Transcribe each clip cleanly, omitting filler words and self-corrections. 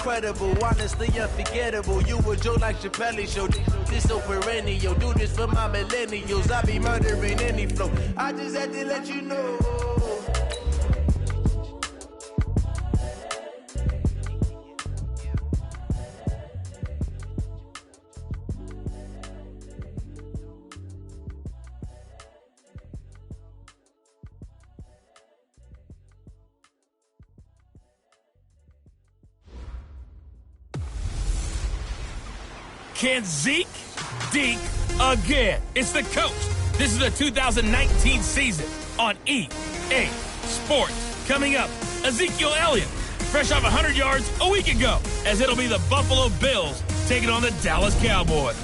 incredible, honestly unforgettable. You a joke like Chappelle Show. This so perennial. Do this for my millennials. I be murdering any flow. I just had to let you know. Can Zeke deke again? It's the coach. This is the 2019 season on EA Sports. Coming up, Ezekiel Elliott, fresh off 100 yards a week ago, as it'll be the Buffalo Bills taking on the Dallas Cowboys.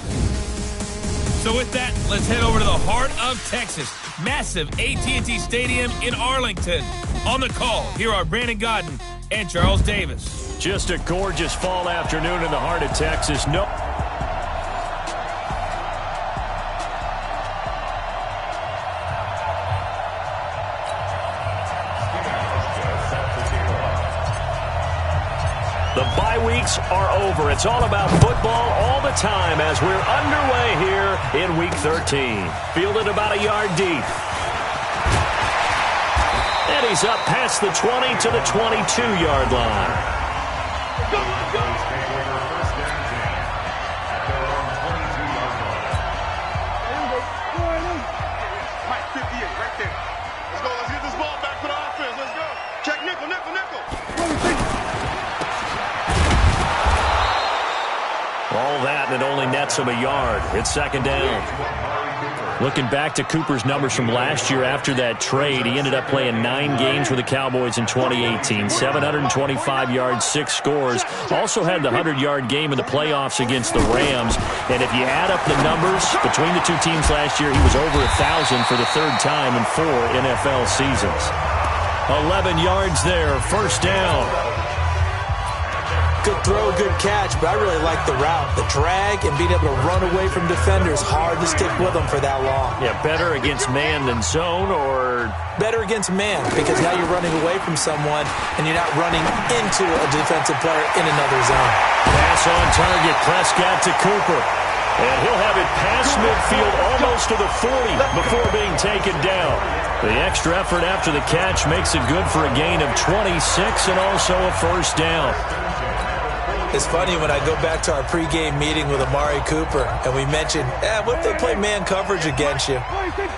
So with that, let's head over to the heart of Texas. Massive AT&T Stadium in Arlington. On the call, here are Brandon Godden and Charles Davis. Just a gorgeous fall afternoon in the heart of Texas. The bye weeks are over. It's all about football all the time as we're underway here in Week 13. Fielded about a yard deep. And he's up past the 20 to the 22-yard line. Go, let's go. First down at their own 22-yard line. Right, 58, right there. Let's go. Let's get this ball back for the offense. Let's go. Check nickel, nickel, nickel. All that, and it only nets him a yard. It's second down. Looking back to Cooper's numbers from last year after that trade, he ended up playing 9 games with the Cowboys in 2018. 725 yards, 6 scores. Also had the 100-yard game in the playoffs against the Rams. And if you add up the numbers between the two teams last year, he was over 1,000 for the third time in 4 NFL seasons. 11 yards there, first down. Good throw, good catch, but I really like the route. The drag and being able to run away from defenders, hard to stick with them for that long. Yeah, better against man than zone, or? Better against man, because now you're running away from someone and you're not running into a defensive player in another zone. Pass on target, Prescott to Cooper. And he'll have it past midfield almost to the 40 before being taken down. The extra effort after the catch makes it good for a gain of 26 and also a first down. It's funny when I go back to our pregame meeting with Amari Cooper and we mentioned, what if they play man coverage against you?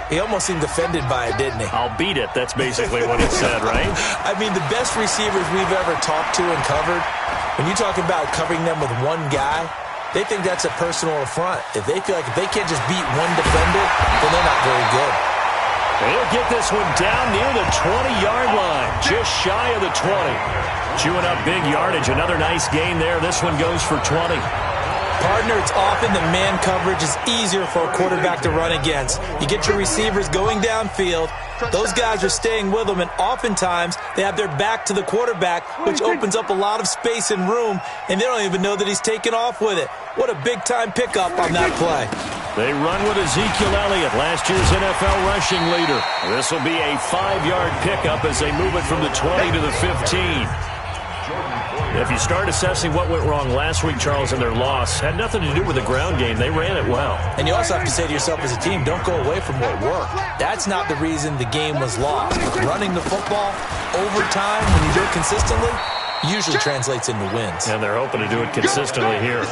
He almost seemed offended by it, didn't he? I'll beat it. That's basically what it said, right? I mean, the best receivers we've ever talked to and covered, when you talk about covering them with one guy, they think that's a personal affront. If they feel like if they can't just beat one defender, then they're not very good. They'll get this one down near the 20-yard line, just shy of the 20. Chewing up big yardage. Another nice gain there. This one goes for 20. Partner, it's often that man coverage is easier for a quarterback to run against. You get your receivers going downfield. Those guys are staying with them, and oftentimes they have their back to the quarterback, which opens up a lot of space and room, and they don't even know that he's taken off with it. What a big-time pickup on that play. They run with Ezekiel Elliott, last year's NFL rushing leader. This will be a 5-yard pickup as they move it from the 20 to the 15. If you start assessing what went wrong last week, Charles, in their loss, had nothing to do with the ground game. They ran it well. And you also have to say to yourself as a team, don't go away from what worked. That's not the reason the game was lost. Running the football over time, when you do it consistently, usually translates into wins. And they're hoping to do it consistently here.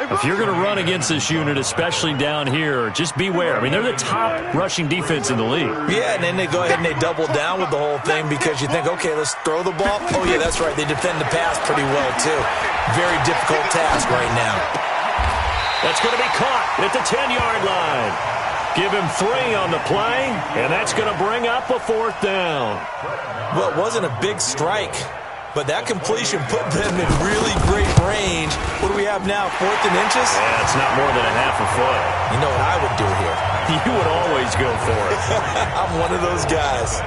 If you're going to run against this unit, especially down here, just beware. I mean, they're the top rushing defense in the league. Yeah, and then they go ahead and they double down with the whole thing because you think, okay, let's throw the ball. Oh, yeah, that's right. They defend the pass pretty well, too. Very difficult task right now. That's going to be caught at the 10-yard line. Give him 3 on the play, and that's going to bring up a 4th down. Well, it wasn't a big strike, but that completion put them in really great range. What do we have now, 4th and inches? Yeah, it's not more than a half a foot. You know what I would do here? You would always go for it. I'm one of those guys.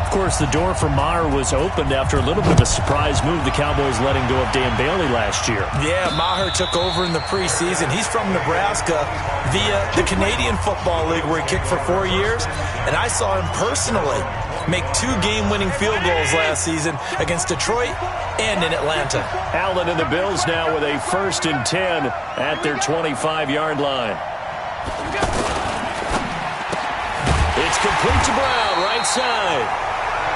Of course, the door for Maher was opened after a little bit of a surprise move. The Cowboys letting go of Dan Bailey last year. Yeah, Maher took over in the preseason. He's from Nebraska via the Canadian Football League where he kicked for 4 years. And I saw him personally make 2 game-winning field goals last season against Detroit and in Atlanta. Allen and the Bills now with a 1st and 10 at their 25-yard line. It's complete to Brown, right side.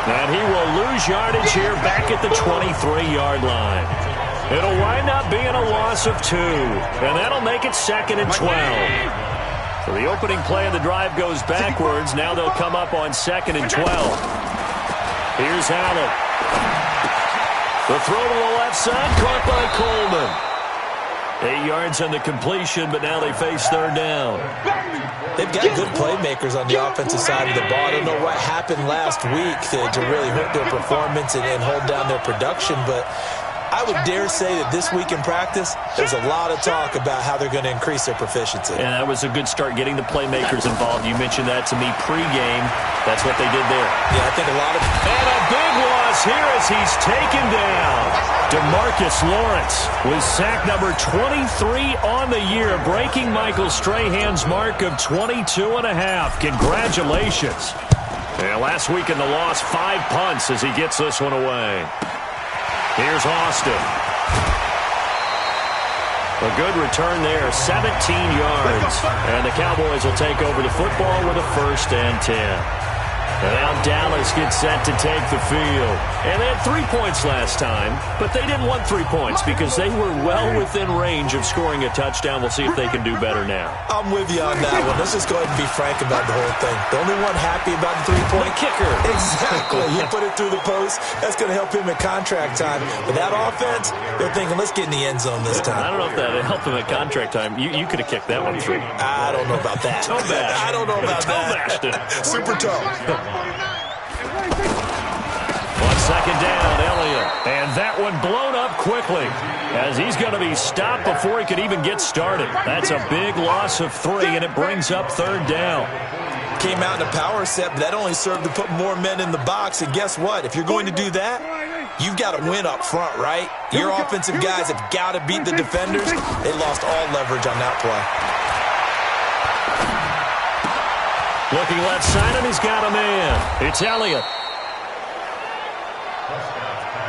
And he will lose yardage here back at the 23-yard line. It'll wind up being a loss of 2, and that'll make it 2nd and 12. So the opening play of the drive goes backwards. Now they'll come up on 2nd and 12. Here's Allen. The throw to the left side, caught by Coleman. 8 yards on the completion, but now they face 3rd down. They've got good playmakers on the offensive side of the ball. I don't know what happened last week to really hurt their performance and hold down their production, but I would dare say that this week in practice, there's a lot of talk about how they're going to increase their proficiency. And that was a good start, getting the playmakers involved. You mentioned that to me pregame. That's what they did there. Yeah, I think a lot of... And a big loss here as he's taken down. DeMarcus Lawrence with sack number 23 on the year, breaking Michael Strahan's mark of 22.5. Congratulations. And last week in the loss, 5 punts as he gets this one away. Here's Austin. A good return there, 17 yards. And the Cowboys will take over the football with a 1st and 10. And now Dallas gets set to take the field. And they had 3 points last time, but they didn't want 3 points because they were well within range of scoring a touchdown. We'll see if they can do better now. I'm with you on that one. Let's just go ahead and be frank about the whole thing. The only one happy about the 3-point kicker. Exactly. He put it through the post. That's going to help him in contract time. But that offense, they're thinking, let's get in the end zone this time. I don't know if that would help him at contract time. You could have kicked that one through. I don't know about that. Toe bash. I don't know about that. Super toe. On 2nd down, Elliott. And that one blown up quickly as he's going to be stopped before he could even get started. That's a big loss of 3, and it brings up 3rd down. Came out in a power set, but that only served to put more men in the box. And guess what? If you're going to do that, you've got to win up front, right? Your offensive guys have got to beat the defenders. They lost all leverage on that play. Looking left side, and he's got a man. It's Elliott.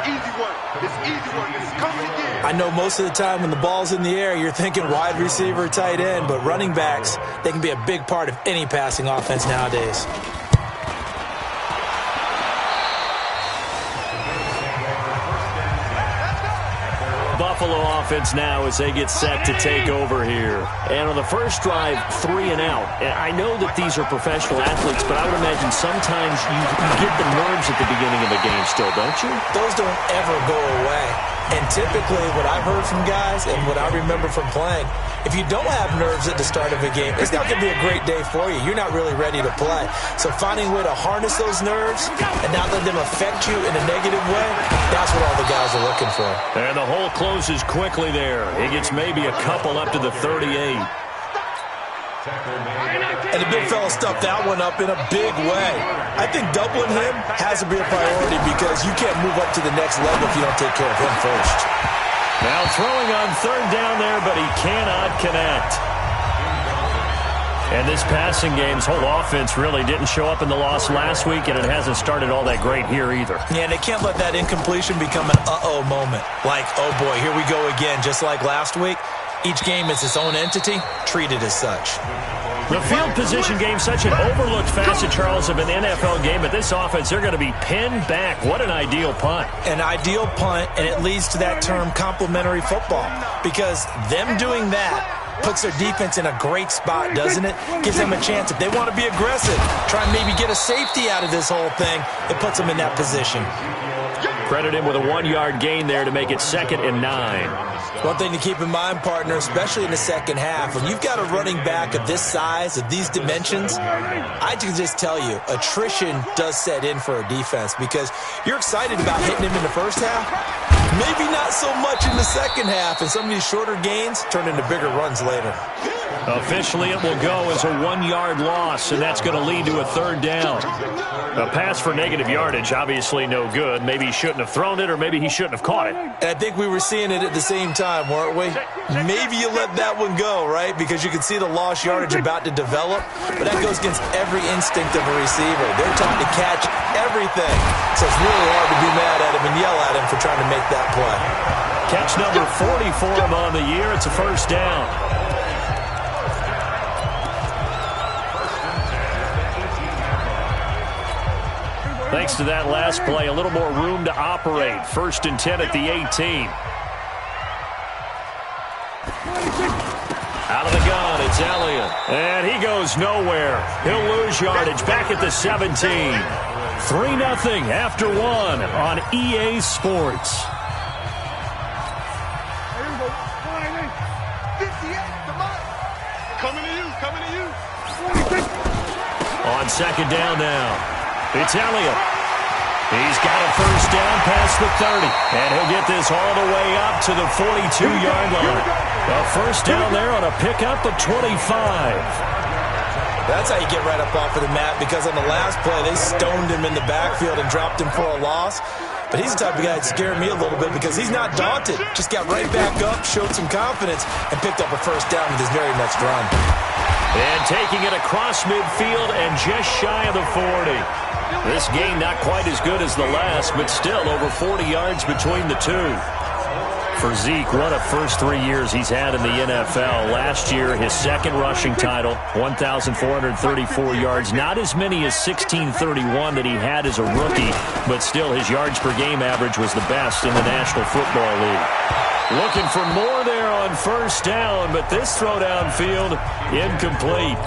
Easy one. It's easy one. It's coming again. I know most of the time when the ball's in the air, you're thinking wide receiver, tight end, but running backs, they can be a big part of any passing offense nowadays. Buffalo offense now as they get set to take over here. And on the first drive, 3 and out. And I know that these are professional athletes, but I would imagine sometimes you get the nerves at the beginning of a game still, don't you? Those don't ever go away. And typically what I've heard from guys and what I remember from playing, if you don't have nerves at the start of a game, it's not going to be a great day for you. You're not really ready to play. So finding a way to harness those nerves and not let them affect you in a negative way, that's what all the guys are looking for. And the hole closes quickly there. He gets maybe a couple up to the 38. And the big fella stuffed that one up in a big way. I think doubling him has to be a priority because you can't move up to the next level if you don't take care of him first. Now throwing on 3rd down there, but he cannot connect. And this passing game's whole offense really didn't show up in the loss last week, and it hasn't started all that great here either. Yeah, and they can't let that incompletion become an uh-oh moment. Like, oh boy, here we go again, just like last week. Each game is its own entity, treated as such. The field position game, such an overlooked facet, Charles, of an NFL game, but this offense, they're going to be pinned back. What an ideal punt. An ideal punt, and it leads to that term complementary football, because them doing that puts their defense in a great spot, doesn't it? Gives them a chance. If they want to be aggressive, try and maybe get a safety out of this whole thing, it puts them in that position. Credit him with a 1-yard gain there to make it 2nd and 9. One thing to keep in mind, partner, especially in the second half, when you've got a running back of this size, of these dimensions, I can just tell you, attrition does set in for a defense because you're excited about hitting him in the first half. Maybe not so much in the second half, and some of these shorter gains turn into bigger runs later. Officially, it will go as a 1-yard loss, and that's going to lead to a third down. A pass for negative yardage, obviously no good. Maybe he shouldn't have thrown it, or maybe he shouldn't have caught it. And I think we were seeing it at the same time, weren't we? Maybe you let that one go, right? Because you can see the lost yardage about to develop, but that goes against every instinct of a receiver. They're taught to catch everything, so it's really hard to be mad at him and yell at him for trying to make that play. Catch number 40 for him on the year. It's a first down. Thanks to that last play, a little more room to operate. 1st and 10 at the 18. Out of the gun, it's Elliott. And he goes nowhere. He'll lose yardage back at the 17. 3-0 after 1 on EA Sports. Coming to you, coming to you. On second down now, it's Elliott. He's got a first down past the 30, and he'll get this all the way up to the 42-yard line. A first down there on a pickup of 25. That's how you get right up off of the mat, because on the last play, they stoned him in the backfield and dropped him for a loss. But he's the type of guy that scared me a little bit because he's not daunted. Just got right back up, showed some confidence, and picked up a first down with his very next run. And taking it across midfield and just shy of the 40. This game not quite as good as the last, but still over 40 yards between the two. For Zeke, what a first 3 years he's had in the NFL. Last year, his second rushing title, 1,434 yards. Not as many as 1,631 that he had as a rookie, but still his yards per game average was the best in the National Football League. Looking for more there on first down, but this throw downfield, incomplete.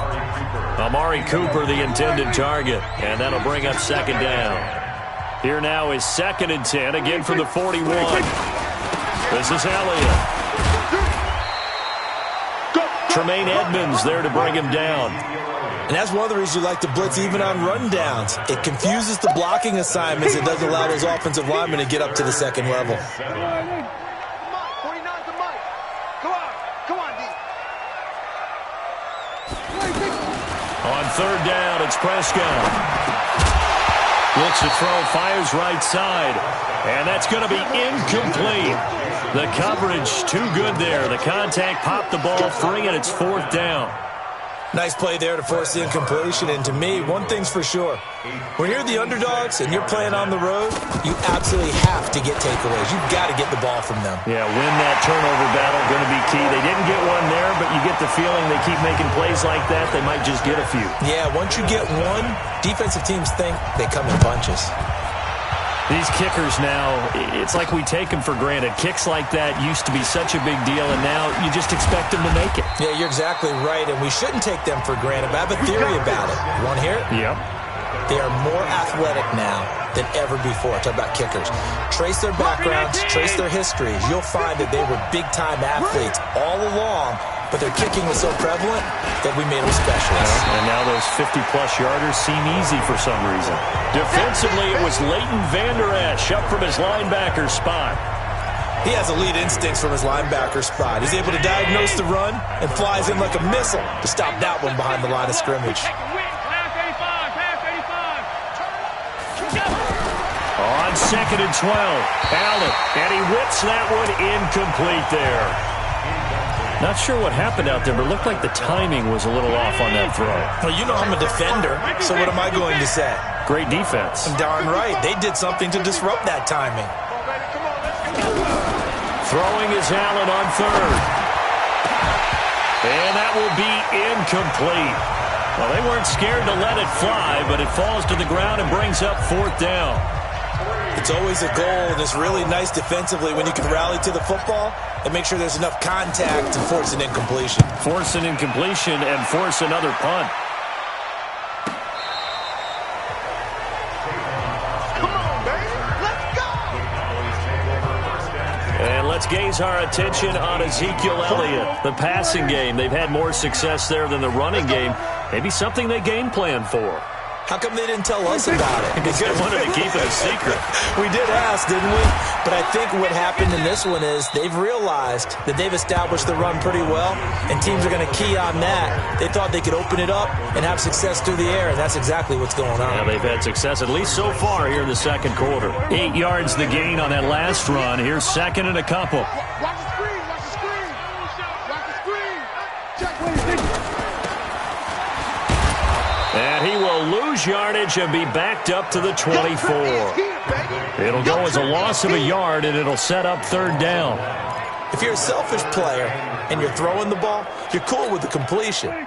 Amari Cooper, the intended target, and that'll bring up second down. Here now is 2nd and 10, again from the 41. This is Elliott. Tremaine Edmonds there to bring him down. And that's one of the reasons you like to blitz even on rundowns. It confuses the blocking assignments. It doesn't allow those offensive linemen to get up to the second level. On third down, it's Prescott. Looks to throw, fires right side. And that's going to be incomplete. The coverage too good there. The contact popped the ball free, and it's 4th down. Nice play there to force the incompletion. And to me, one thing's for sure. When you're the underdogs and you're playing on the road, you absolutely have to get takeaways. You've got to get the ball from them. Yeah, win that turnover battle, going to be key. They didn't get one there, but you get the feeling they keep making plays like that, they might just get a few. Yeah, once you get one, defensive teams think they come in bunches. These kickers now, it's like we take them for granted. Kicks like that used to be such a big deal, and now you just expect them to make it. Yeah, you're exactly right, and we shouldn't take them for granted. But I have a theory about it. You want to hear it? Yep. They are more athletic now than ever before. Talk about kickers. Trace their backgrounds, trace their histories. You'll find that they were big-time athletes all along, but their kicking was so prevalent that we made them specialists. And now those 50-plus yarders seem easy for some reason. Defensively, it was Leighton Vander Esch up from his linebacker spot. He has elite instincts from his linebacker spot. He's able to diagnose the run and flies in like a missile to stop that one behind the line of scrimmage. On 2nd and 12, Allen, and he whips that one incomplete there. Not sure what happened out there, but it looked like the timing was a little off on that throw. Well, you know I'm a defender, so what am I going to say? Great defense. Darn right. They did something to disrupt that timing. Throwing is Allen on third. And that will be incomplete. Well, they weren't scared to let it fly, but it falls to the ground and brings up 4th down. It's always a goal, and it's really nice defensively when you can rally to the football and make sure there's enough contact to force an incompletion. Force an incompletion and force another punt. Come on, baby. Let's go. And let's gaze our attention on Ezekiel Elliott. The passing game, they've had more success there than the running game. Maybe something they game plan for. How come they didn't tell us about it? Because they wanted to keep it a secret. We did ask, didn't we? But I think what happened in this one is they've realized that they've established the run pretty well, and teams are going to key on that. They thought they could open it up and have success through the air, and that's exactly what's going on. Yeah, they've had success, at least so far here in the second quarter. 8 yards the gain on that last run. Here's second and a couple. Watch the screen. Watch the screen. Watch the screen. Check, please. And he will lose yardage and be backed up to the 24. It'll go as a loss of a yard, and it'll set up third down. If you're a selfish player and you're throwing the ball, you're cool with the completion.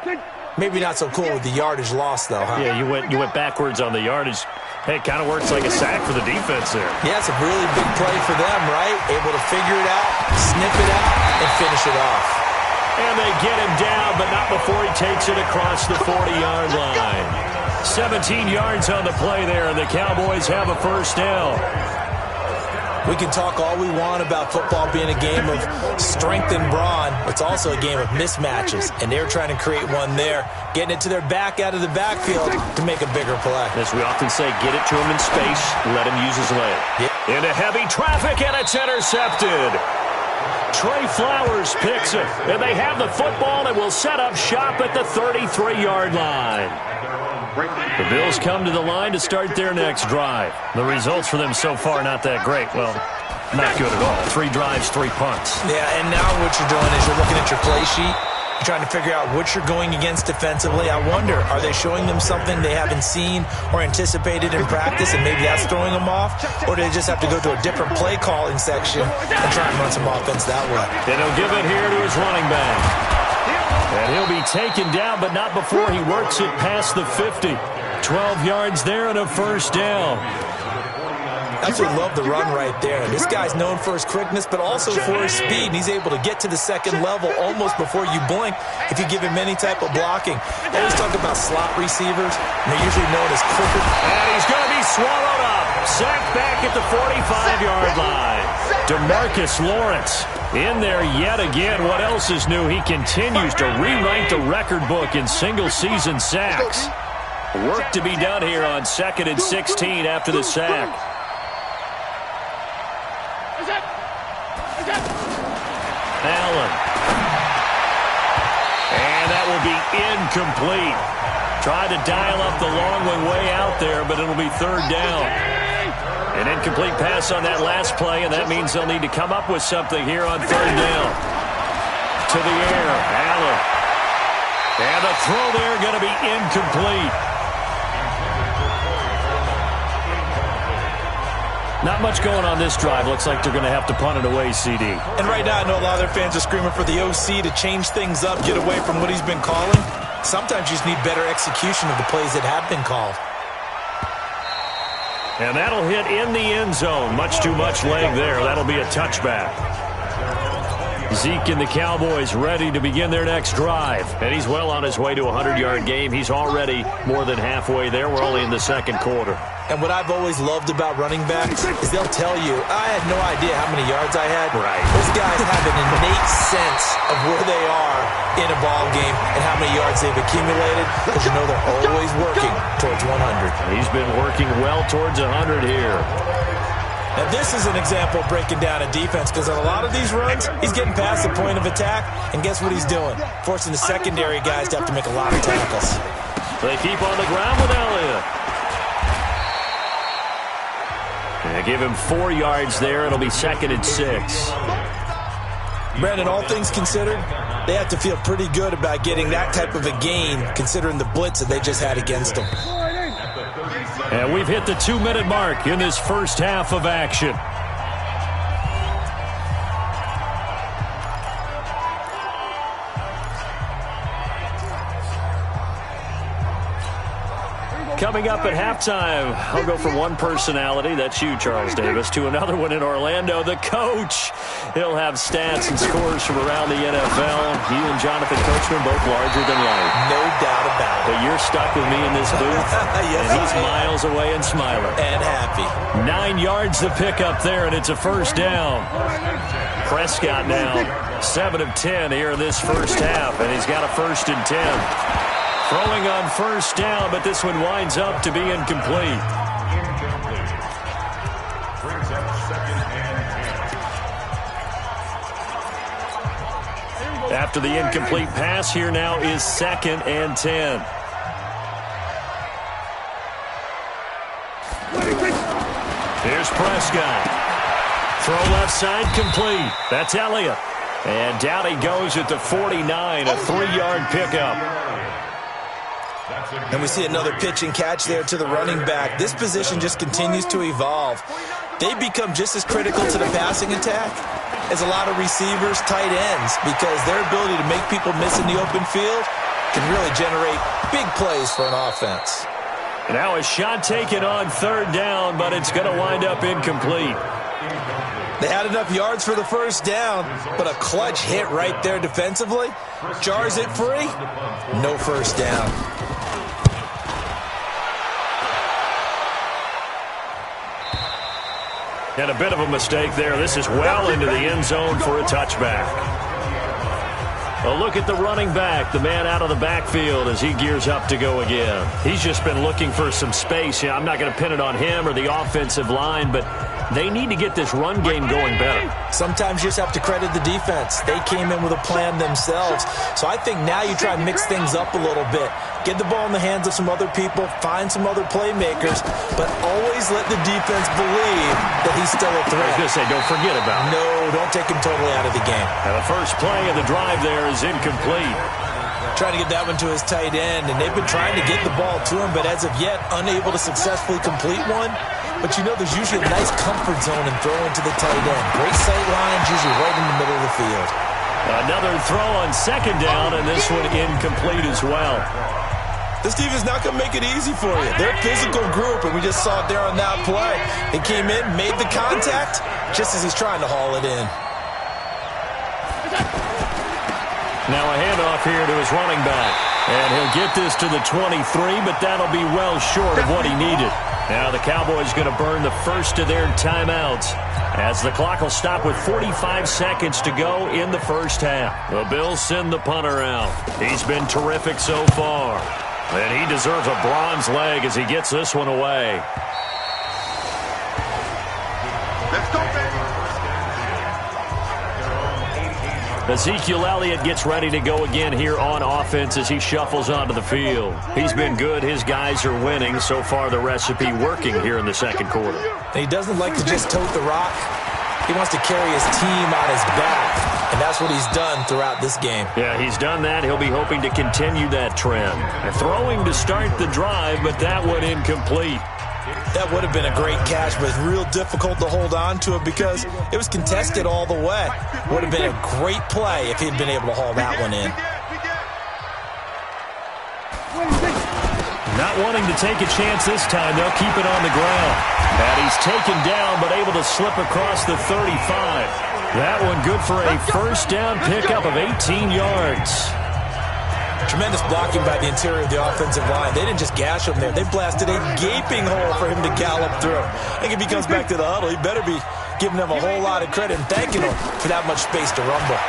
Maybe not so cool with the yardage loss, though, huh? Yeah, you went backwards on the yardage. Hey, it kind of works like a sack for the defense there. Yeah, it's a really big play for them, right? Able to figure it out, snip it out, and finish it off. And they get him down, but not before he takes it across the 40-yard line. 17 yards on the play there, and the Cowboys have a first down. We can talk all we want about football being a game of strength and brawn. It's also a game of mismatches, and they're trying to create one there, getting it to their back out of the backfield to make a bigger play. As we often say, get it to him in space, let him use his leg. Yep. Into heavy traffic, and it's intercepted. Trey Flowers picks it, and they have the football and will set up shop at the 33-yard line. The Bills come to the line to start their next drive. The results for them so far not that great. Well, not good at all. 3 drives, 3 punts. Yeah, and now what you're doing is you're looking at your play sheet. You're trying to figure out what you're going against defensively. I wonder, are they showing them something they haven't seen or anticipated in practice, and maybe that's throwing them off? Or do they just have to go to a different play calling section and try and run some offense that way? And he'll give it here to his running back. And he'll be taken down, but not before he works it past the 50. 12 yards there and a first down. Absolutely love the run right there. This guy's known for his quickness, but also for his speed. And he's able to get to the second level almost before you blink if you give him any type of blocking. I always talk about slot receivers, and they're usually known as quicker. And he's going to be swallowed up. Sacked back at the 45-yard line. DeMarcus Lawrence in there yet again. What else is new? He continues to rewrite the record book in single-season sacks. Work to be done here on 2nd and 16 after the sack. Allen. And that will be incomplete. Tried to dial up the long one way out there, but it'll be third down. An incomplete pass on that last play, and that means they'll need to come up with something here on third down. To the air, Allen. And the throw there going to be incomplete. Not much going on this drive. Looks like they're going to have to punt it away, CD. And right now, I know a lot of their fans are screaming for the OC to change things up, get away from what he's been calling. Sometimes you just need better execution of the plays that have been called. And that'll hit in the end zone. Much too much leg there. That'll be a touchback. Zeke and the Cowboys ready to begin their next drive. And he's well on his way to a 100-yard game. He's already more than halfway there. We're only in the second quarter. And what I've always loved about running backs is they'll tell you, I had no idea how many yards I had. Right. Those guys have an innate sense of where they are in a ball game and how many yards they've accumulated, because you know they're always working towards 100. He's been working well towards 100 here. Now this is an example of breaking down a defense, because on a lot of these runs, he's getting past the point of attack, and guess what he's doing? Forcing the secondary guys to have to make a lot of tackles. They keep on the ground with Elliott. And give him 4 yards there. It'll be 2nd and 6. Brandon, all things considered, they have to feel pretty good about getting that type of a gain, considering the blitz that they just had against them. And we've hit the 2-minute mark in this first half of action. Coming up at halftime, I'll go from one personality, that's you, Charles Davis, to another one in Orlando, the coach. He'll have stats and scores from around the NFL. You and Jonathan Coachman, both larger than life. No doubt about it. But you're stuck with me in this booth, Yes, and he's miles away and smiling. And happy. 9 yards to pick up there, and it's a first down. Prescott now 7 of 10 here in this first half, and he's got a 1st and 10. Throwing on first down, but this one winds up to be incomplete. After the incomplete pass, here now is 2nd and 10. Here's Prescott. Throw left side complete. That's Elliott. And down he goes at the 49, a 3-yard pickup. And we see another pitch and catch there to the running back. This position just continues to evolve. They become just as critical to the passing attack as a lot of receivers, tight ends, because their ability to make people miss in the open field can really generate big plays for an offense. Now a shot taken on 3rd down, but it's going to wind up incomplete. They had enough yards for the first down, but a clutch hit right there defensively jars it free. No first down. And a bit of a mistake there. This is well into the end zone for a touchback. A look at the running back, the man out of the backfield as he gears up to go again. He's just been looking for some space. I'm not going to pin it on him or the offensive line, but they need to get this run game going better. Sometimes you just have to credit the defense. They came in with a plan themselves. So I think now you try to mix things up a little bit. Get the ball in the hands of some other people, find some other playmakers, but always let the defense believe that he's still a threat. I was going to say, don't forget about him. No, don't take him totally out of the game. And the first play of the drive there is incomplete. Trying to get that one to his tight end, and they've been trying to get the ball to him, but as of yet, unable to successfully complete one. But you know there's usually a nice comfort zone in throwing to the tight end. Great sight lines, usually right in the middle of the field. Another throw on 2nd down, and this one incomplete as well. This defense is not going to make it easy for you. They're a physical group, and we just saw it there on that play. They came in, made the contact, just as he's trying to haul it in. Now a handoff here to his running back. And he'll get this to the 23, but that'll be well short of what he needed. Now the Cowboys going to burn the first of their timeouts as the clock will stop with 45 seconds to go in the first half. The Bills send the punter out. He's been terrific so far. And he deserves a bronze leg as he gets this one away. Let's go, baby. Ezekiel Elliott gets ready to go again here on offense as he shuffles onto the field. He's been good. His guys are winning. So far, the recipe working here in the second quarter. And he doesn't like to just tote the rock. He wants to carry his team on his back, and that's what he's done throughout this game. Yeah, he's done that. He'll be hoping to continue that trend. Throwing to start the drive, but that one incomplete. That would have been a great catch, but it's real difficult to hold on to it because it was contested all the way. Would have been a great play if he'd been able to haul that one in. Not wanting to take a chance this time, they'll keep it on the ground. And he's taken down, but able to slip across the 35. That one good for a first down pickup of 18 yards. Tremendous blocking by the interior of the offensive line. They didn't just gash him there. They blasted a gaping hole for him to gallop through. I think if he comes back to the huddle, he better be giving them a whole lot of credit and thanking them for that much space to rumble.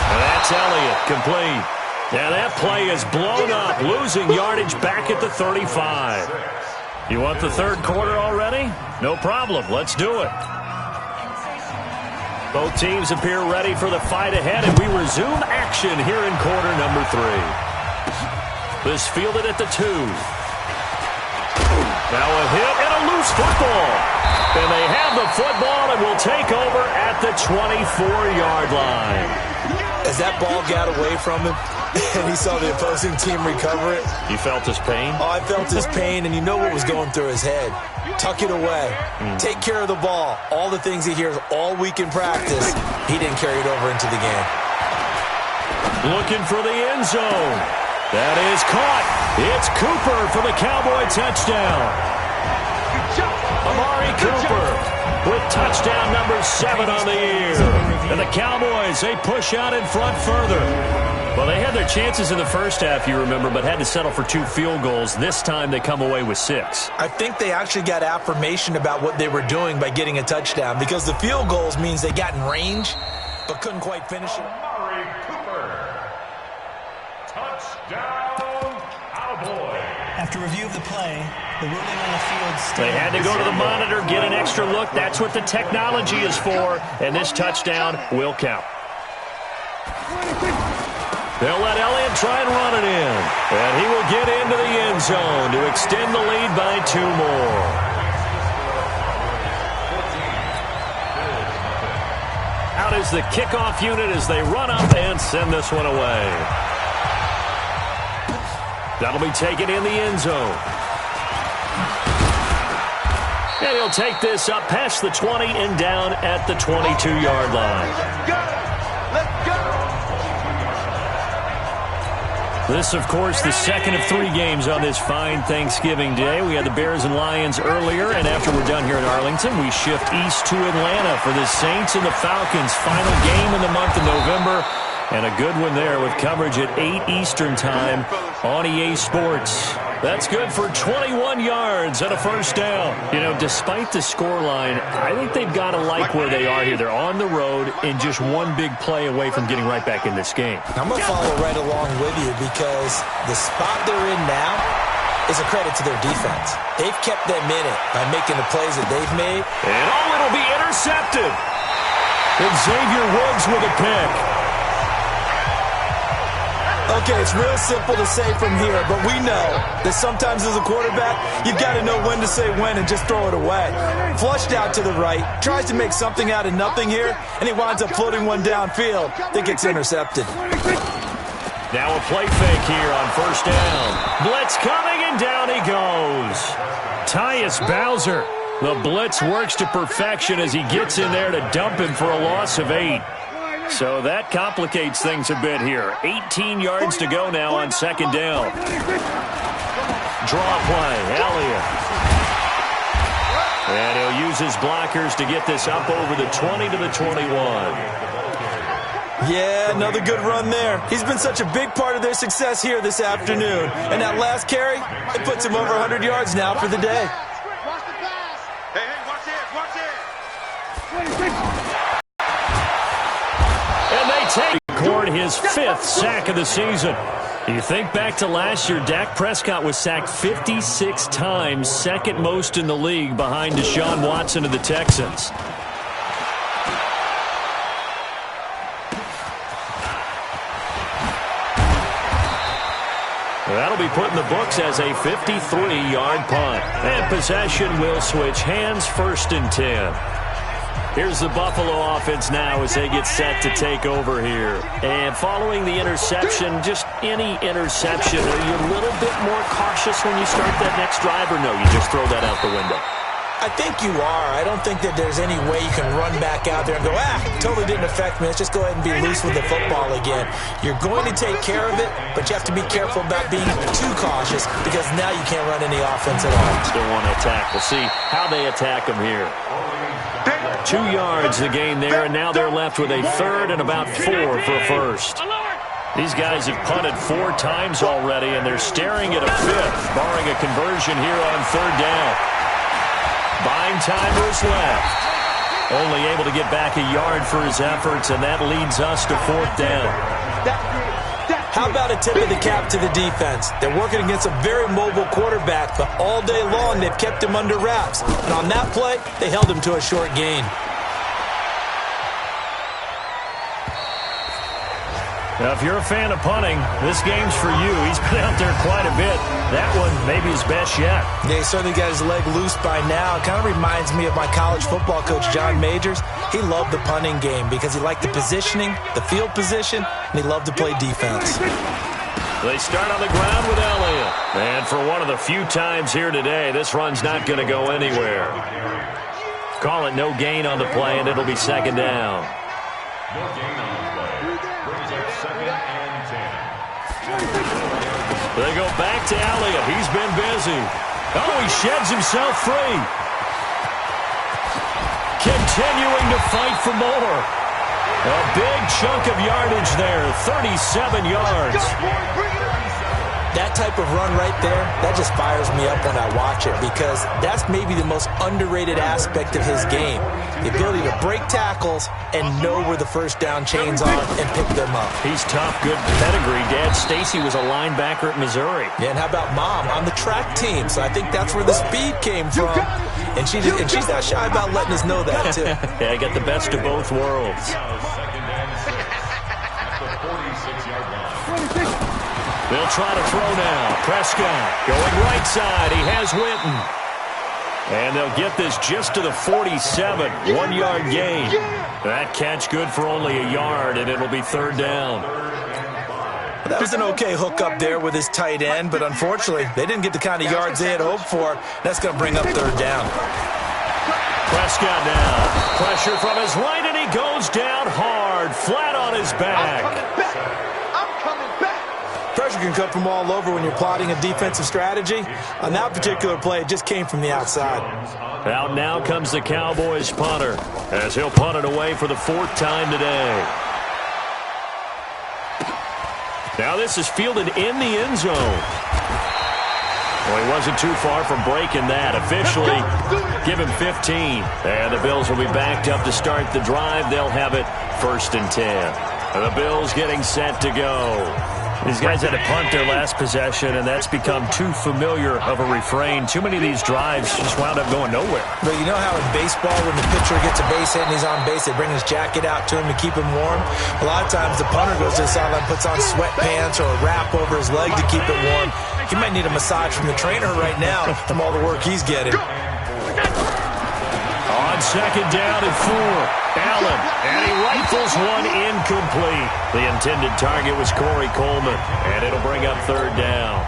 And that's Elliott, complete. Now that play is blown up, losing yardage back at the 35. You want the third quarter already? No problem. Let's do it. Both teams appear ready for the fight ahead, and we resume action here in quarter number 3. This fielded at the 2. Now a hit and a loose football. And they have the football and will take over at the 24-yard line. As that ball got away from him, and he saw the opposing team recover it. You felt his pain? Oh, I felt his pain, and you know what was going through his head. Tuck it away. Take care of the ball. All the things he hears all week in practice, he didn't carry it over into the game. Looking for the end zone. That is caught. It's Cooper for the Cowboy touchdown. Amari Cooper with touchdown number 7 on the year. And the Cowboys, they push out in front further. Well, they had their chances in the first half, you remember, but had to settle for 2 field goals. This time they come away with 6. I think they actually got affirmation about what they were doing by getting a touchdown because the field goals means they got in range but couldn't quite finish it. Amari Cooper. Touchdown, Cowboys. After review of the play, the ruling on the field stands. They had to go to the monitor, get an extra look. That's what the technology is for, and this touchdown will count. They'll let Elliott try and run it in. And he will get into the end zone to extend the lead by 2 more. Out is the kickoff unit as they run up and send this one away. That'll be taken in the end zone. And he'll take this up past the 20 and down at the 22-yard line. Let's go! This, of course, the second of 3 games on this fine Thanksgiving Day. We had the Bears and Lions earlier, and after we're done here in Arlington, we shift east to Atlanta for the Saints and the Falcons' final game in the month of November. And a good one there with coverage at 8 Eastern time on EA Sports. That's good for 21 yards and a first down. You know, despite the scoreline, I think they've got to like where they are here. They're on the road and just one big play away from getting right back in this game. I'm going to follow right along with you because the spot they're in now is a credit to their defense. They've kept them in it by making the plays that they've made. And it'll be intercepted. And Xavier Woods with a pick. Okay, it's real simple to say from here, but we know that sometimes as a quarterback, you've got to know when to say when and just throw it away. Flushed out to the right, tries to make something out of nothing here, and he winds up floating one downfield that gets intercepted. Now a play fake here on first down. Blitz coming, and down he goes. Tyus Bowser. The blitz works to perfection as he gets in there to dump him for a loss of 8. So that complicates things a bit here. 18 yards to go now on second down. Draw play, Elliott. And he'll use his blockers to get this up over the 20 to the 21. Yeah, another good run there. He's been such a big part of their success here this afternoon. And that last carry, it puts him over 100 yards now for the day. Hey, watch it. And they take Cord his 5th sack of the season. You think back to last year, Dak Prescott was sacked 56 times, second most in the league behind Deshaun Watson of the Texans. That'll be put in the books as a 53-yard punt. And possession will switch hands, 1st and 10. Here's the Buffalo offense now as they get set to take over here. And following the interception, just any interception, are you a little bit more cautious when you start that next drive, or no, you just throw that out the window? I think you are. I don't think that there's any way you can run back out there and go, totally didn't affect me. Let's just go ahead and be loose with the football again. You're going to take care of it, but you have to be careful about being too cautious because now you can't run any offense at all. Still want to attack. We'll see how they attack them here. 2 yards the gain there, and now they're left with a 3rd and about 4 for a first. These guys have punted 4 times already, and they're staring at a 5th, barring a conversion here on 3rd down. Buying time was left. Only able to get back a yard for his efforts, and that leads us to 4th down. How about a tip of the cap to the defense? They're working against a very mobile quarterback, but all day long they've kept him under wraps. And on that play, they held him to a short gain. Now, if you're a fan of punting, this game's for you. He's been out there quite a bit. That one maybe his best yet. Yeah, he certainly got his leg loose by now. It kind of reminds me of my college football coach, John Majors. He loved the punting game because he liked the positioning, the field position, and he loved to play defense. They start on the ground with Elliott. And for one of the few times here today, this run's not going to go anywhere. Call it no gain on the play, and it'll be second down. No gain on the play. Brings up 2nd and 10. They go back to Elliott. He's been busy. Oh, he sheds himself free. Continuing to fight for more. A big chunk of yardage there, 37 yards. That type of run right there, that just fires me up when I watch it because that's maybe the most underrated aspect of his game. The ability to break tackles and know where the first down chains are and pick them up. He's tough, good pedigree. Dad Stacy was a linebacker at Missouri. Yeah, and how about Mom on the track team? So I think that's where the speed came from. And she's not shy about letting us know that, too. Yeah, I got the best of both worlds. They'll try to throw now. Prescott going right side. He has Witten. And they'll get this just to the 47. 1-yard gain. That catch good for only a yard, and it'll be third down. That was an okay hook up there with his tight end, but unfortunately, they didn't get the kind of yards they had hoped for. That's going to bring up third down. Prescott now. Pressure from his right, and he goes down hard, flat on his back. I'm coming back. Pressure can come from all over when you're plotting a defensive strategy. On that particular play, it just came from the outside. Out now comes the Cowboys punter, as he'll punt it away for the 4th time today. Now this is fielded in the end zone. Well, he wasn't too far from breaking that. Officially, give him 15. And the Bills will be backed up to start the drive. They'll have it 1st and 10. The Bills getting set to go. These guys had to punt their last possession, and that's become too familiar of a refrain. Too many of these drives just wound up going nowhere. But you know how in baseball, when the pitcher gets a base hit and he's on base, they bring his jacket out to him to keep him warm? A lot of times the punter goes to the sideline, puts on sweatpants or a wrap over his leg to keep it warm. He might need a massage from the trainer right now from all the work he's getting. On 2nd down and 4, Allen, and he rifles one incomplete. The intended target was Corey Coleman, and it'll bring up 3rd down.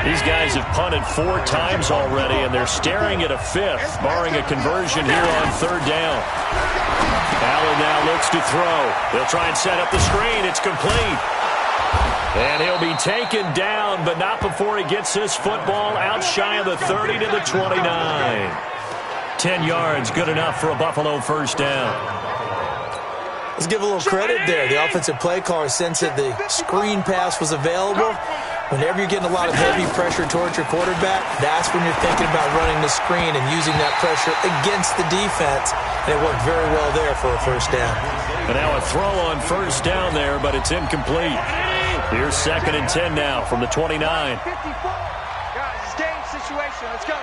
These guys have punted 4 times already, and they're staring at a 5th, barring a conversion here on 3rd down. Allen now looks to throw. They'll try and set up the screen. It's complete. And he'll be taken down, but not before he gets this football out shy of the 30 to the 29. 10 yards, good enough for a Buffalo 1st down. Let's give a little credit there. The offensive play caller sensed that the screen pass was available. Whenever you're getting a lot of heavy pressure towards your quarterback, that's when you're thinking about running the screen and using that pressure against the defense. And it worked very well there for a 1st down. And now a throw on 1st down there, but it's incomplete. Here's 2nd and 10 now from the 29. 54. Guys, it's game situation. Let's go.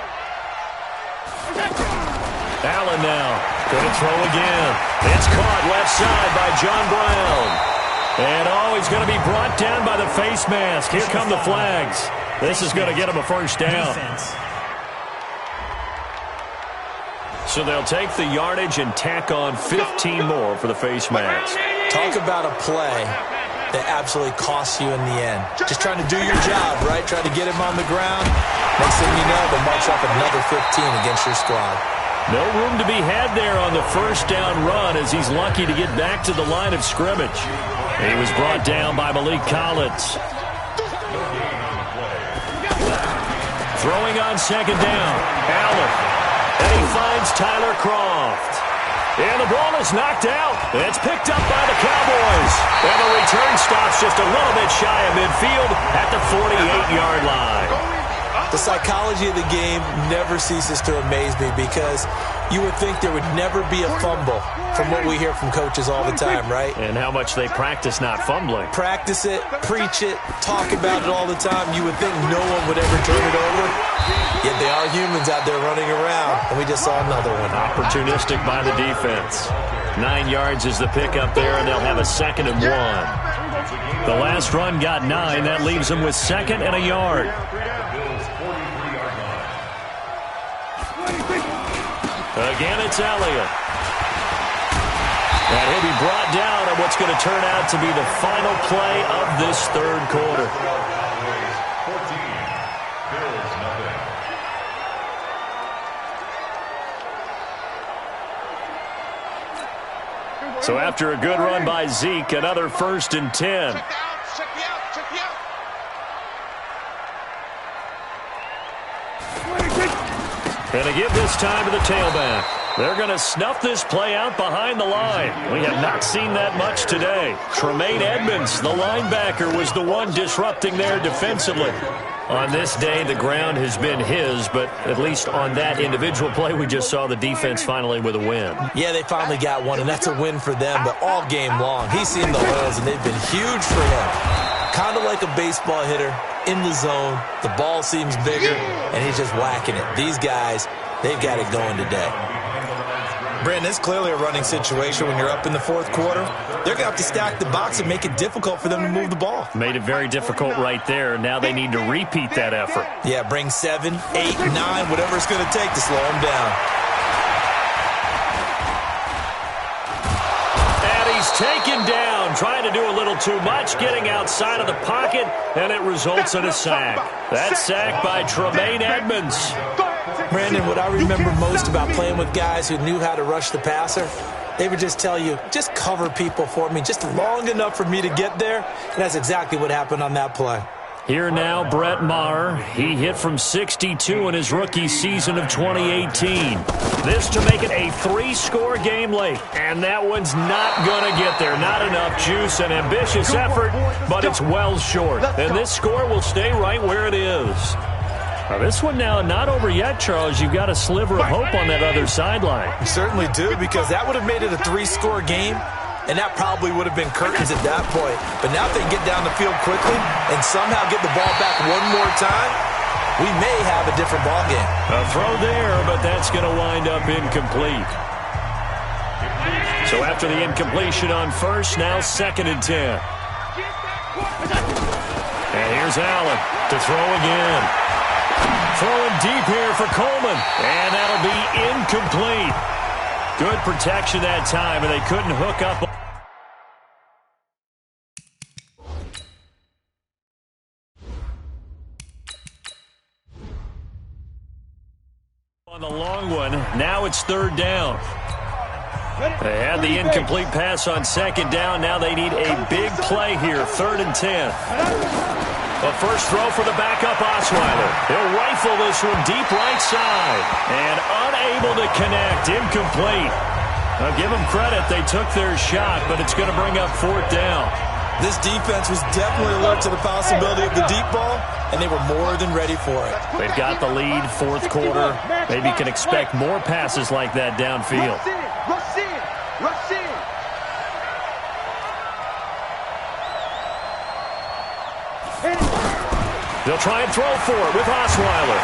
Allen now going to throw again. It's caught left side by John Brown. And he's going to be brought down by the face mask. Here come the flags. This is going to get him a 1st down. So they'll take the yardage and tack on 15 more for the face mask. Talk about a play that absolutely costs you in the end. Just trying to do your job, right? Trying to get him on the ground. Next thing you know, they'll march up another 15 against your squad. No room to be had there on the 1st down run as he's lucky to get back to the line of scrimmage. He was brought down by Malik Collins. Throwing on 2nd down. Allen. And he finds Tyler Kroft. And the ball is knocked out. It's picked up by the Cowboys. And the return stops just a little bit shy of midfield at the 48-yard line. The psychology of the game never ceases to amaze me because you would think there would never be a fumble from what we hear from coaches all the time, right? And how much they practice not fumbling. Practice it, preach it, talk about it all the time. You would think no one would ever turn it over. Yet they are humans out there running around, and we just saw another one. Opportunistic by the defense. 9 yards is the pickup there, and they'll have a 2nd and 1. The last run got 9. That leaves them with 2nd and a yard. Again, it's Elliott. And he'll be brought down on what's going to turn out to be the final play of this 3rd quarter. So after a good run by Zeke, another 1st and 10. And to give this time to the tailback. They're going to snuff this play out behind the line. We have not seen that much today. Tremaine Edmonds, the linebacker, was the one disrupting there defensively. On this day, the ground has been his, but at least on that individual play, we just saw the defense finally with a win. Yeah, they finally got one, and that's a win for them, but all game long, he's seen the holes, and they've been huge for him. Kind of like a baseball hitter in the zone. The ball seems bigger, and he's just whacking it. These guys, they've got it going today. Brandon, it's clearly a running situation when you're up in the fourth quarter. They're going to have to stack the box and make it difficult for them to move the ball. Made it very difficult right there. Now they need to repeat that effort. Yeah, bring 7, 8, 9, whatever it's going to take to slow them down. And he's taken down, trying to do a little too much, getting outside of the pocket, and it results in a sack. That sack by Tremaine Edmonds. Brandon, what I remember most about playing with guys who knew how to rush the passer, they would just tell you, just cover people for me, just long enough for me to get there. And that's exactly what happened on that play. Here now, Brett Maher. He hit from 62 in his rookie season of 2018. This to make it a 3-score game late. And that one's not going to get there. Not enough juice, an ambitious effort, but it's well short. And this score will stay right where it is. Now this one now not over yet, Charles. You've got a sliver of hope on that other sideline. You certainly do, because that would have made it a 3-score game, and that probably would have been curtains at that point. But now if they get down the field quickly and somehow get the ball back one more time, we may have a different ball game. A throw there, but that's going to wind up incomplete. So after the incompletion on first, now 2nd and 10. And here's Allen to throw again. Throwing deep here for Coleman, and that'll be incomplete. Good protection that time, and they couldn't hook up. On the long one, now it's 3rd down. They had the incomplete pass on 2nd down. Now they need a big play here, 3rd and 10. The first throw for the backup Osweiler. He'll rifle this one deep right side. And unable to connect. Incomplete. Now give them credit. They took their shot, but it's going to bring up 4th down. This defense was definitely alert to the possibility of the deep ball, and they were more than ready for it. They've got the lead, 4th quarter. Maybe you can expect more passes like that downfield. Rush in. Rush in. They'll try and throw for it with Osweiler.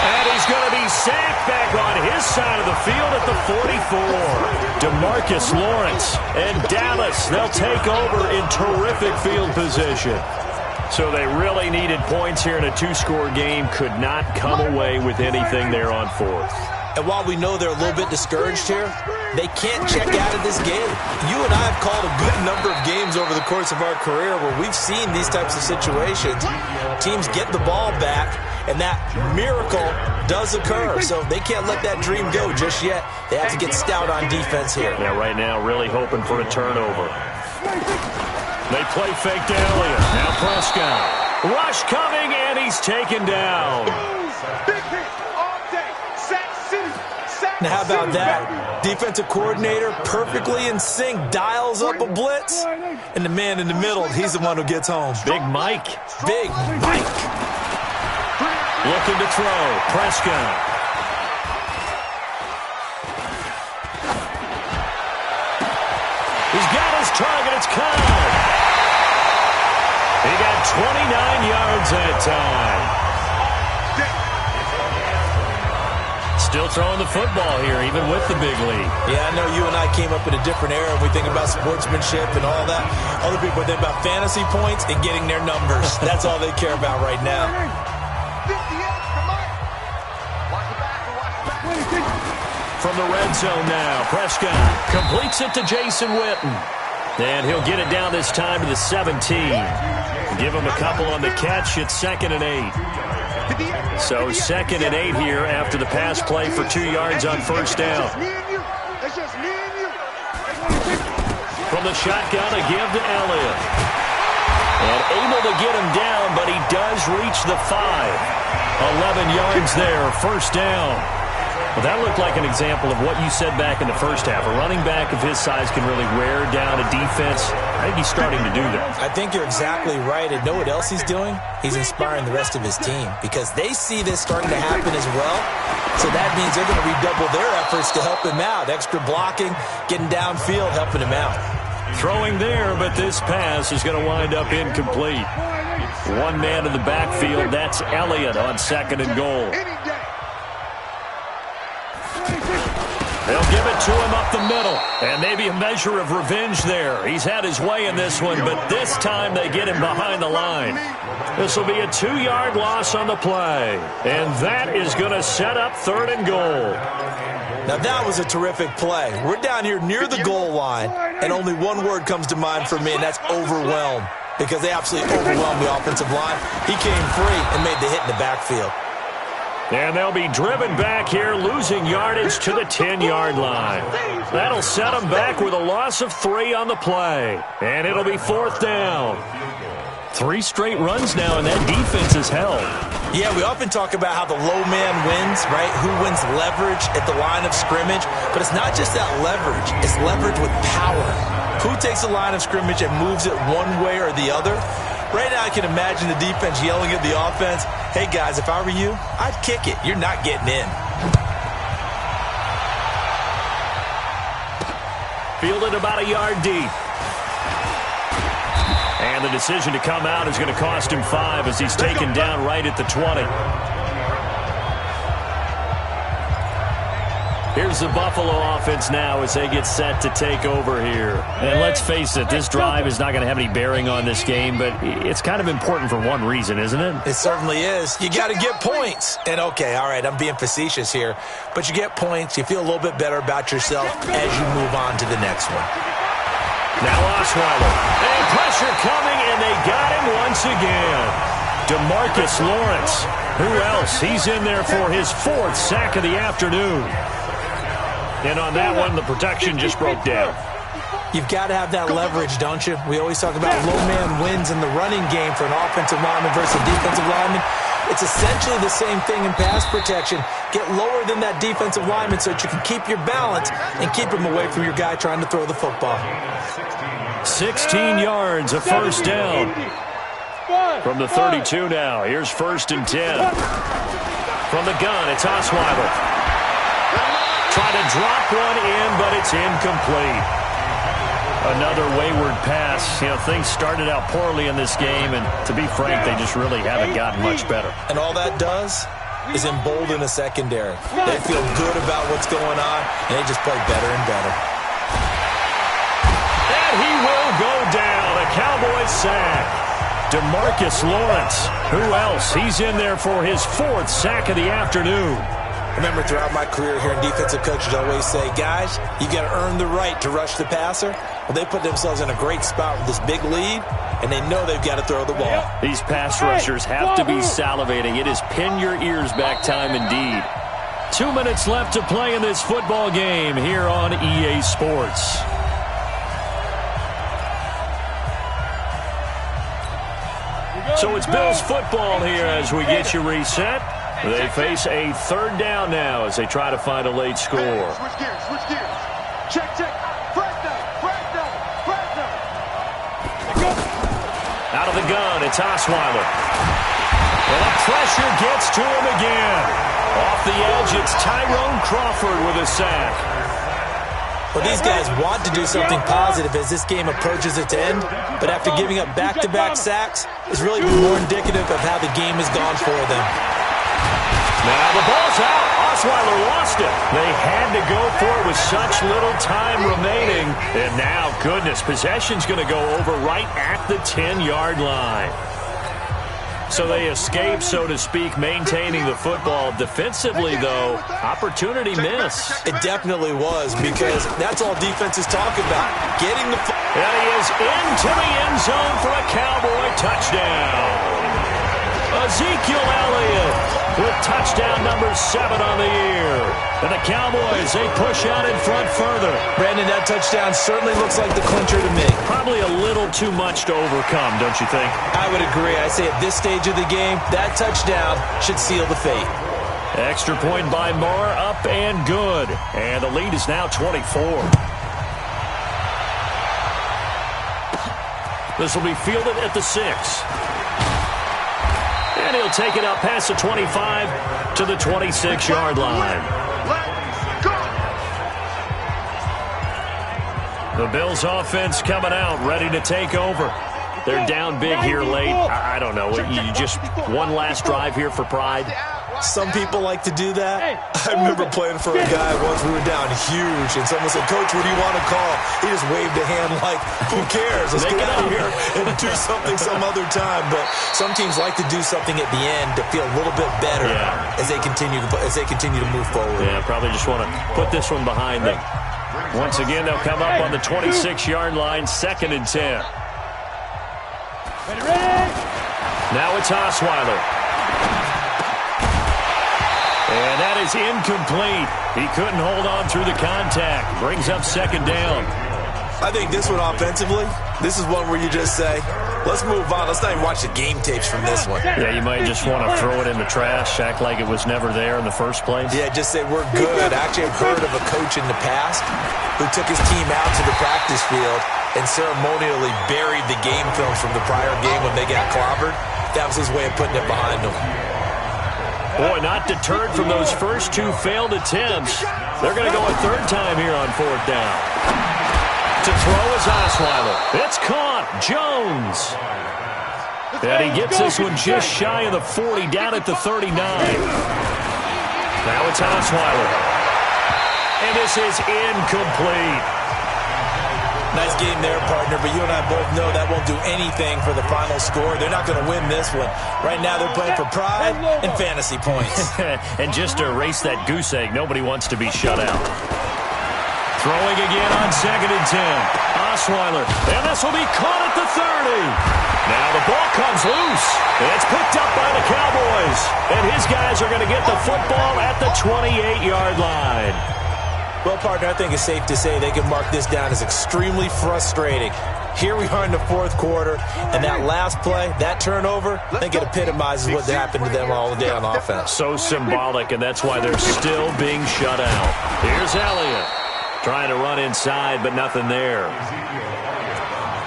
And he's going to be sacked back on his side of the field at the 44. DeMarcus Lawrence and Dallas, they'll take over in terrific field position. So they really needed points here in a 2-score game. Could not come away with anything there on 4th. And while we know they're a little bit discouraged here, they can't check out of this game. You and I have called a good number of games over the course of our career where we've seen these types of situations. Teams get the ball back, and that miracle does occur. So they can't let that dream go just yet. They have to get stout on defense here. Yeah, right now really hoping for a turnover. They play fake to Elliott. Now Prescott. Rush coming, and he's taken down. Big hit all day. Sack City. Sack Now, how about City. that? Defensive coordinator perfectly in sync, dials up a blitz, and the man in the middle, he's the one who gets home. Big Mike. Big Mike. Looking to throw. Prescott. He's got his target. It's caught. He got 29 yards that time. Still throwing the football here, even with the big lead. Yeah, I know you and I came up in a different era. We think about sportsmanship and all that. Other people think about fantasy points and getting their numbers. That's all they care about right now. From the red zone now, Prescott completes it to Jason Witten. And he'll get it down this time to the 17. Give him a couple on the catch. It's 2nd and 8. So 2nd and 8 here after the pass play for 2 yards on first down. From the shotgun, a give to Elliott. And able to get him down, but he does reach the 5. 11 yards there, first down. Well, that looked like an example of what you said back in the first half. A running back of his size can really wear down a defense. I think he's starting to do that. I think you're exactly right. And know what else he's doing? He's inspiring the rest of his team because they see this starting to happen as well. So that means they're going to redouble their efforts to help him out. Extra blocking, getting downfield, helping him out. Throwing there, but this pass is going to wind up incomplete. One man in the backfield, that's Elliott on 2nd and goal. They'll give it to him up the middle. And maybe a measure of revenge there. He's had his way in this one, but this time they get him behind the line. This will be a 2-yard loss on the play. And that is going to set up 3rd and goal. Now that was a terrific play. We're down here near the goal line, and only one word comes to mind for me, and that's overwhelmed, because they absolutely overwhelmed the offensive line. He came free and made the hit in the backfield. And they'll be driven back here, losing yardage to the 10-yard line. That'll set them back with a loss of 3 on the play. And it'll be 4th down. 3 straight runs now, and that defense is held. Yeah, we often talk about how the low man wins, right? Who wins leverage at the line of scrimmage? But it's not just that leverage. It's leverage with power. Who takes the line of scrimmage and moves it one way or the other? Right now I can imagine the defense yelling at the offense, hey, guys, if I were you, I'd kick it. You're not getting in. Fielded about a yard deep. And the decision to come out is going to cost him 5 as he's taken down right at the 20. Here's the Buffalo offense now as they get set to take over here. And let's face it, this drive is not going to have any bearing on this game, but it's kind of important for one reason, isn't it? It certainly is. You got to get points. And okay, all right, I'm being facetious here, but you get points, you feel a little bit better about yourself as you move on to the next one. Now Osweiler. And pressure coming, and they got him once again. DeMarcus Lawrence. Who else? He's in there for his 4th sack of the afternoon. And on that one, the protection just broke down. You've got to have that leverage, don't you? We always talk about low man wins in the running game for an offensive lineman versus a defensive lineman. It's essentially the same thing in pass protection. Get lower than that defensive lineman so that you can keep your balance and keep him away from your guy trying to throw the football. 16 yards, a 1st down. From the 32 now, here's 1st and 10. From the gun, it's Osweiler. Trying to drop one in, but it's incomplete. Another wayward pass. You know, things started out poorly in this game, and to be frank, they just really haven't gotten much better. And all that does is embolden a secondary. They feel good about what's going on, and they just play better and better. And he will go down. A Cowboys sack. DeMarcus Lawrence. Who else? He's in there for his 4th sack of the afternoon. Remember, throughout my career here in defensive coaches always say, guys, you got to earn the right to rush the passer. Well, they put themselves in a great spot with this big lead, and they know they've got to throw the ball. These pass rushers have to be salivating. It is pin your ears back time indeed. 2 minutes left to play in this football game here on EA Sports. So it's Bills football here as we get you reset. They face a 3rd down now as they try to find a late score. Switch gears, switch gears. Check, check. Flag down, flag down, flag down. Out of the gun, it's Osweiler. And the pressure gets to him again. Off the edge, it's Tyrone Crawford with a sack. Well, these guys want to do something positive as this game approaches its end, but after giving up back-to-back sacks, it's really been more indicative of how the game has gone for them. Now the ball's out. Osweiler lost it. They had to go for it with such little time remaining. And now, goodness, possession's going to go over right at the 10-yard line. So they escape, so to speak, maintaining the football. Defensively, though, opportunity miss. It definitely was, because that's all defenses talk about, getting the football. And he is into the end zone for a Cowboy touchdown. Ezekiel Elliott with touchdown number 7 on the year. And the Cowboys, they push out in front further. Brandon, that touchdown certainly looks like the clincher to me. Probably a little too much to overcome, don't you think? I would agree. I say at this stage of the game, that touchdown should seal the fate. Extra point by Moore, up and good. And the lead is now 24. This will be fielded at the 6. And he'll take it up past the 25 to the 26-yard line. The Bills offense coming out, ready to take over. They're down big here late. I don't know. You just one last drive here for pride? Some people like to do that. I remember playing for a guy once. We were down huge, and someone said, "Coach, what do you want to call?" He just waved a hand like, "Who cares? Let's get out of here and do something some other time." But some teams like to do something at the end to feel a little bit better as they continue to move forward. Yeah, probably just want to put this one behind them. Once again, they'll come up on the 26-yard line, 2nd and 10. Ready. Now it's Osweiler. And that is incomplete. He couldn't hold on through the contact. Brings up 2nd down. I think this one offensively, this is one where you just say, let's move on. Let's not even watch the game tapes from this one. Yeah, you might just want to throw it in the trash, act like it was never there in the first place. Yeah, just say we're good. Actually, I've heard of a coach in the past who took his team out to the practice field and ceremonially buried the game films from the prior game when they got clobbered. That was his way of putting it behind them. Boy, not deterred from those first 2 failed attempts. They're going to go a 3rd time here on 4th down. To throw is Osweiler. It's caught. Jones. And he gets this one just shy of the 40, down at the 39. Now it's Osweiler. And this is incomplete. Nice game there, partner, but you and I both know that won't do anything for the final score. They're not going to win this one. Right now they're playing for pride and fantasy points. And just to erase that goose egg, nobody wants to be shut out. Throwing again on 2nd and 10. Osweiler, and this will be caught at the 30. Now the ball comes loose. It's picked up by the Cowboys. And his guys are going to get the football at the 28-yard line. Well, partner, I think it's safe to say they can mark this down as extremely frustrating. Here we are in the 4th quarter, and that last play, that turnover, I think it epitomizes what happened to them all day on offense. So symbolic, and that's why they're still being shut out. Here's Elliott trying to run inside, but nothing there.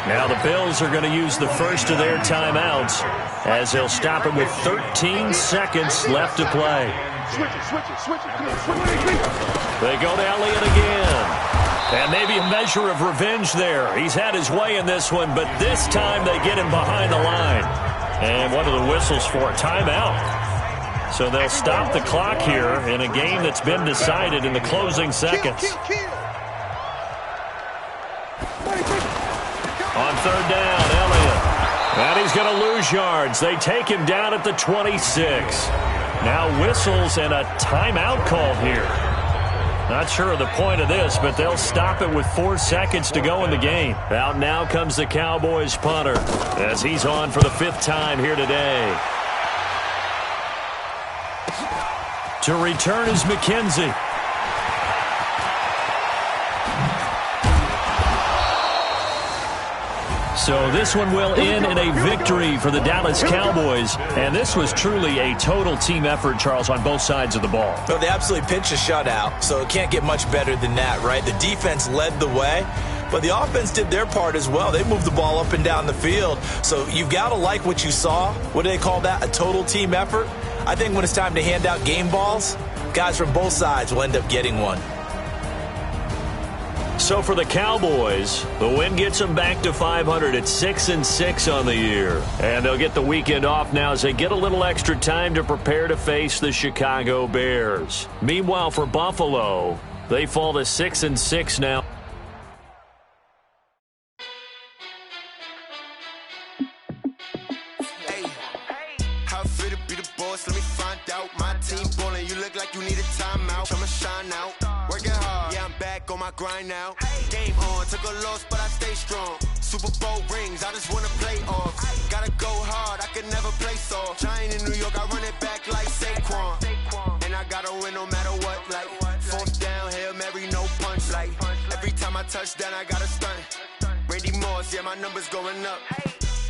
Now the Bills are going to use the first of their timeouts as they'll stop it with 13 seconds left to play. Switch it. They go to Elliott again. And maybe a measure of revenge there. He's had his way in this one, but this time they get him behind the line. And one of the whistles for a timeout. So they'll stop the clock here in a game that's been decided in the closing seconds. On 3rd down, Elliott. And he's going to lose yards. They take him down at the 26. Now whistles and a timeout call here. Not sure of the point of this, but they'll stop it with 4 seconds to go in the game. Out now comes the Cowboys punter as he's on for the 5th time here today. To return is McKenzie. So this one will end in a victory for the Dallas Cowboys. And this was truly a total team effort, Charles, on both sides of the ball. Well, they absolutely pinched a shutout, so it can't get much better than that, right? The defense led the way, but the offense did their part as well. They moved the ball up and down the field. So you've got to like what you saw. What do they call that? A total team effort? I think when it's time to hand out game balls, guys from both sides will end up getting one. So for the Cowboys, the win gets them back to 500 at 6-6 on the year. And they'll get the weekend off now as they get a little extra time to prepare to face the Chicago Bears. Meanwhile, for Buffalo, they fall to 6-6 now. Hey, how it feel to be the boss? Let me find out. My team ballin', you look like you need a timeout. I'ma shine out. Working hard, yeah, I'm back on my grind now. Game on, took a loss, but I stay strong. Super Bowl rings, I just wanna play off. Gotta go hard, I can never play soft. Giant in New York, I run it back like Saquon. And I gotta win no matter what, like 4th down, Hail Mary, no punch. Like every time I touch down, I gotta stunt. Randy Moss, yeah, my numbers going up.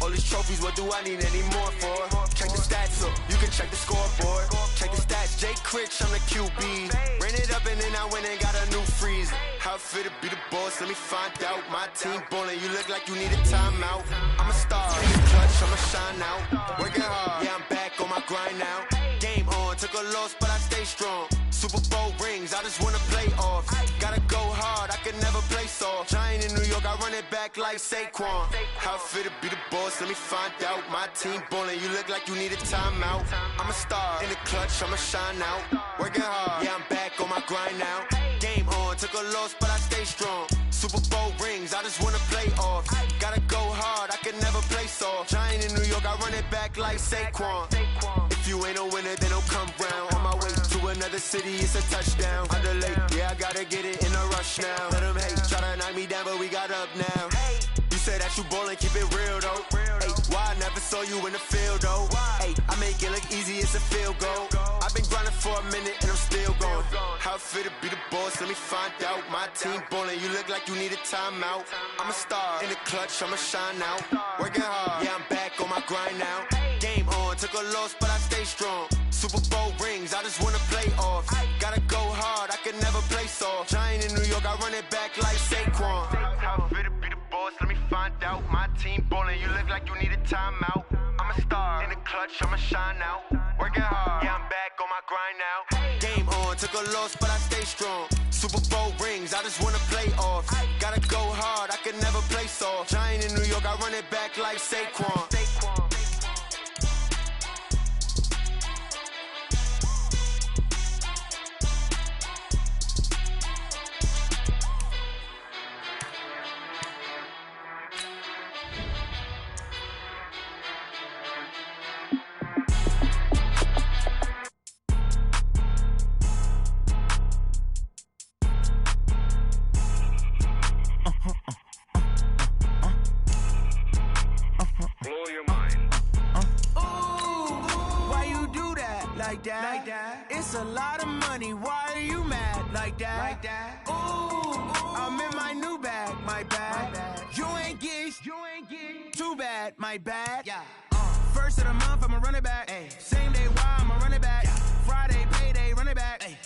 All these trophies, what do I need any more for? Check the stats up, you can check the scoreboard. Check the stats, Jay Critch, I'm the QB. Ran it up and then I went and got a new freeze. How it feel to be the boss, let me find out. My team ballin', you look like you need a timeout. I'm a star, in the clutch, I'ma shine out. Working hard, yeah, I'm back on my my grind now. Game on, took a loss, but I stay strong. Super Bowl rings, I just wanna play off. Gotta go hard, I can never play soft. Giant in New York, I run it back like Saquon. How fit to be the boss, let me find out. My team ballin', you look like you need a timeout. I'm a star, in the clutch, I'ma shine out. Working hard, yeah, I'm back on my grind now. Game on, took a loss, but I stay strong. Super Bowl rings, I just wanna play off. Gotta go hard, I can never play soft. Giant in New York, I run it back like Saquon. If you ain't a winner, then don't come round. On my way to another city, it's a touchdown. Under late, yeah, I gotta get it in a rush now. Let them hate, try to knock me down, but we got up now. You said that you ballin', keep it real though. Hey, why I never saw you in the field though? Hey, I make it look easy, it's a field goal. I've been grinding for a minute and I'm still going. How fit to be the boss, let me find out. My team ballin', you look like you need a timeout. I'm a star, in the clutch, I'ma shine out. Working hard, yeah, I'm back on my grind now. Game on, took a loss, but I stay strong. Super Bowl rings, I just wanna play off. Gotta go hard, I can never play soft. Giant in New York, I run it back like Saquon. How fit to be the boss, let me find out. My team ballin', you look like you need a timeout. I'm a star, in the clutch, I'ma shine out. Working hard, yeah, I'm back on my grind now. Game on, took a loss, but I stay strong. Super Bowl rings, I just wanna play off. Gotta go hard, I can never play soft. Giant in New York, I run it back like Saquon. Blow your mind. Why you do that like that? Like that? It's a lot of money. Why are you mad like that? Like that? Ooh, I'm in my new bag. My bad. You ain't get too bad. My bad. Yeah. First of the month, I'ma run it back. Ay. Same day, why I'ma run it back. Yeah. Friday, payday, run it back. Ay.